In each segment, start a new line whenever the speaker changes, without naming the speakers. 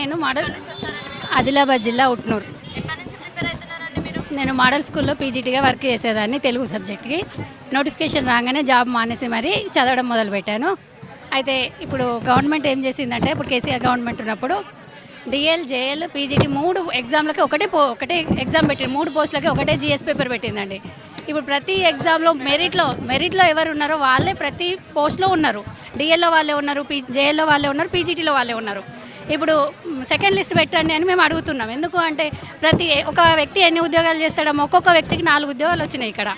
నేను మోడల్ ఆదిలాబాద్ జిల్లా ఉట్నూరు. నేను మోడల్ స్కూల్లో పీజీటీగా వర్క్ చేసేదాన్ని తెలుగు సబ్జెక్ట్కి. నోటిఫికేషన్ రాగానే జాబ్ మానేసి మరీ చదవడం మొదలుపెట్టాను. అయితే ఇప్పుడు గవర్నమెంట్ ఏం చేసిందంటే, ఇప్పుడు కేసీఆర్ గవర్నమెంట్ ఉన్నప్పుడు డిఎల్, జేఎల్, పీజీటీ 3 ఎగ్జామ్లకి ఒకటే ఎగ్జామ్ పెట్టింది. 3 పోస్టులకి ఒకటే జీఎస్ పేపర్ పెట్టిందండి. ఇప్పుడు ప్రతి ఎగ్జామ్లో మెరిట్లో ఎవరు ఉన్నారో వాళ్ళే ప్రతి పోస్ట్లో ఉన్నారు. డిఎల్లో వాళ్ళే ఉన్నారు, జేఎల్లో వాళ్ళే ఉన్నారు, పీజీటీలో వాళ్ళే ఉన్నారు. ఇప్పుడు సెకండ్ లిస్ట్ పెట్టండి అని మేము అడుగుతున్నాం. ఎందుకు అంటే ఒక వ్యక్తి ఎన్ని ఉద్యోగాలు చేస్తాడో ఒక్కొక్క వ్యక్తికి 4 ఉద్యోగాలు వచ్చినాయి. ఇక్కడ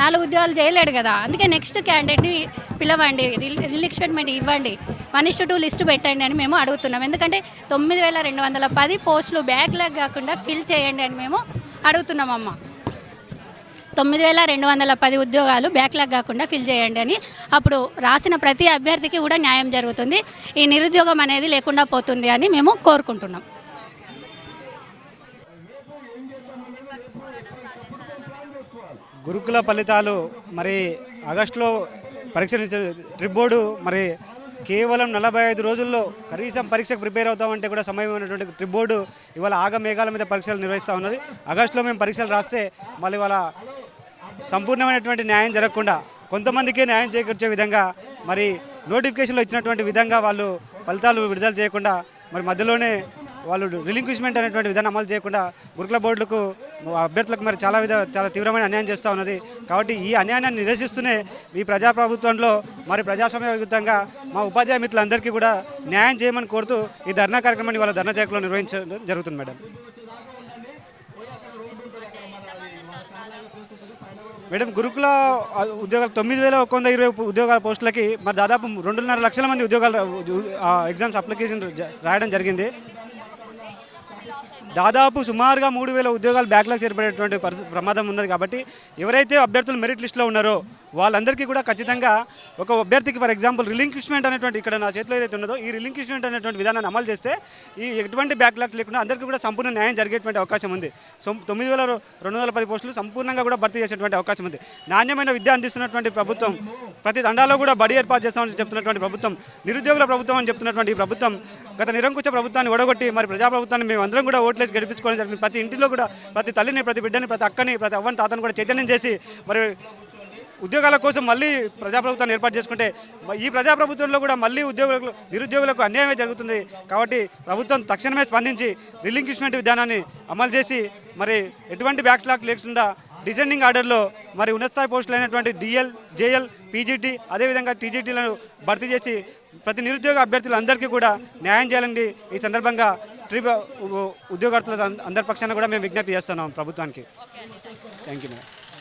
4 ఉద్యోగాలు చేయలేడు కదా. అందుకే నెక్స్ట్ క్యాండిడేట్ని పిలవండి, రిలిక్విడ్మెంట్ ఇవ్వండి, 1:2 లిస్టు పెట్టండి అని మేము అడుగుతున్నాం. ఎందుకంటే 9210 పోస్టులు బ్యాక్లాగ్ కాకుండా ఫిల్ చేయండి అని మేము అడుగుతున్నామమ్మ. 9210 ఉద్యోగాలు బ్యాక్లాగ్ కాకుండా ఫిల్ చేయండి అని. అప్పుడు రాసిన ప్రతి అభ్యర్థికి కూడా న్యాయం జరుగుతుంది, ఈ నిరుద్యోగం అనేది లేకుండా పోతుంది అని మేము కోరుకుంటున్నాం.
గురుకుల ఫలితాలు మరి ఆగస్టులో పరీక్ష ట్రిప్ బోర్డు మరి కేవలం 45 రోజుల్లో కనీసం పరీక్షకు ప్రిపేర్ అవుతామంటే కూడా సమయం ఉన్నటువంటి ట్రిప్ బోర్డు ఇవాళ ఆగమేఘాల మీద పరీక్షలు నిర్వహిస్తూ ఉన్నది. ఆగస్టులో మేము పరీక్షలు రాస్తే మళ్ళీ ఇవాళ సంపూర్ణమైనటువంటి న్యాయం జరగకుండా కొంతమందికే న్యాయం చేకూర్చే విధంగా మరి నోటిఫికేషన్లో ఇచ్చినటువంటి విధంగా వాళ్ళు ఫలితాలు విడుదల చేయకుండా మరి మధ్యలోనే వాళ్ళు రిలింక్విష్మెంట్ అనేటువంటి విధానం అమలు చేయకుండా గురుకుల బోర్డులకు అభ్యర్థులకు మరి చాలా తీవ్రమైన అన్యాయం చేస్తూ ఉన్నది. కాబట్టి ఈ అన్యాయాన్ని నిరసిస్తూనే ఈ ప్రజాప్రభుత్వంలో మరి ప్రజాస్వామ్యయుతంగా మా ఉపాధ్యాయ మిత్రులందరికీ కూడా న్యాయం చేయమని కోరుతూ ఈ ధర్నా కార్యక్రమాన్ని వాళ్ళ ధర్నా చౌక్లో నిర్వహించడం జరుగుతుంది. మేడం గురుకుల ఉద్యోగాలు 9120 ఉద్యోగాల పోస్టులకి మరి దాదాపు 2.5 లక్షల మంది ఉద్యోగాలు ఎగ్జామ్స్ అప్లికేషన్ రాయడం జరిగింది. దాదాపు సుమారుగా 3000 ఉద్యోగాలు బ్యాక్లాగ్స్ ఏర్పడేటువంటి ప్రమాదం ఉన్నది. కాబట్టి ఎవరైతే అభ్యర్థులు మెరిట్ లిస్టులో ఉన్నారో వాళ్ళందరికీ కూడా ఖచ్చితంగా ఒక అభ్యర్థికి ఫర్ ఎగ్జాంపుల్ రిలింక్విష్మెంట్ అనేటువంటి ఇక్కడ నా చేతిలో ఏదైతే ఉన్నదో ఈ రిలింక్విష్మెంట్ అనేటువంటి విధానాన్ని అమలు చేస్తే ఈ ఎటువంటి బ్యాక్లాగ్స్ లేకుండా అందరికీ కూడా సంపూర్ణ న్యాయం జరిగేటువంటి అవకాశం ఉంది. 9210 పోస్టులు సంపూర్ణంగా కూడా భర్తీ చేసేటువంటి అవకాశం ఉంది. నాణ్యమైన విద్య అందిస్తున్నటువంటి ప్రభుత్వం, ప్రతి తండాలో కూడా బడి ఏర్పాటు చేస్తామని చెప్తున్నటువంటి ప్రభుత్వం, నిరుద్యోగుల ప్రభుత్వం అని చెప్తున్నటువంటి ఈ ప్రభుత్వం గత నిరంకుశ ప్రభుత్వాన్ని ఓడగొట్టి మరి ప్రజాప్రభుత్వాన్ని మేము అందరం కూడా ఓట్లేసి గెలిపించుకోవడం జరిగింది. ప్రతి ఇంటిలో కూడా ప్రతి తల్లిని, ప్రతి బిడ్డని, ప్రతి అక్కని, ప్రతి అవ్వని, తాతను కూడా చైతన్యం చేసి మరి ఉద్యోగాల కోసం మళ్ళీ ప్రజాప్రభుత్వాన్ని ఏర్పాటు చేసుకుంటే ఈ ప్రజాప్రభుత్వంలో కూడా మళ్ళీ నిరుద్యోగులకు అన్యాయమే జరుగుతుంది. కాబట్టి ప్రభుత్వం తక్షణమే స్పందించి రిలింక్విష్మెంట్ విధానాన్ని అమలు చేసి మరి ఎటువంటి బ్యాక్లాగ్ లేకుండా డిసెండింగ్ ఆర్డర్లో మరి ఉన్నత స్థాయి పోస్టులు అయినటువంటి డిఎల్, జేఎల్, పీజీటీ అదేవిధంగా టీజీటీలను భర్తీ చేసి ప్రతి నిరుద్యోగ అభ్యర్థులందరికీ కూడా న్యాయం చేయాలని ఈ సందర్భంగా ఉద్యోగార్థుల అందరి పక్షాన కూడా మేము విజ్ఞప్తి చేస్తున్నాం ప్రభుత్వానికి. Thank you madam.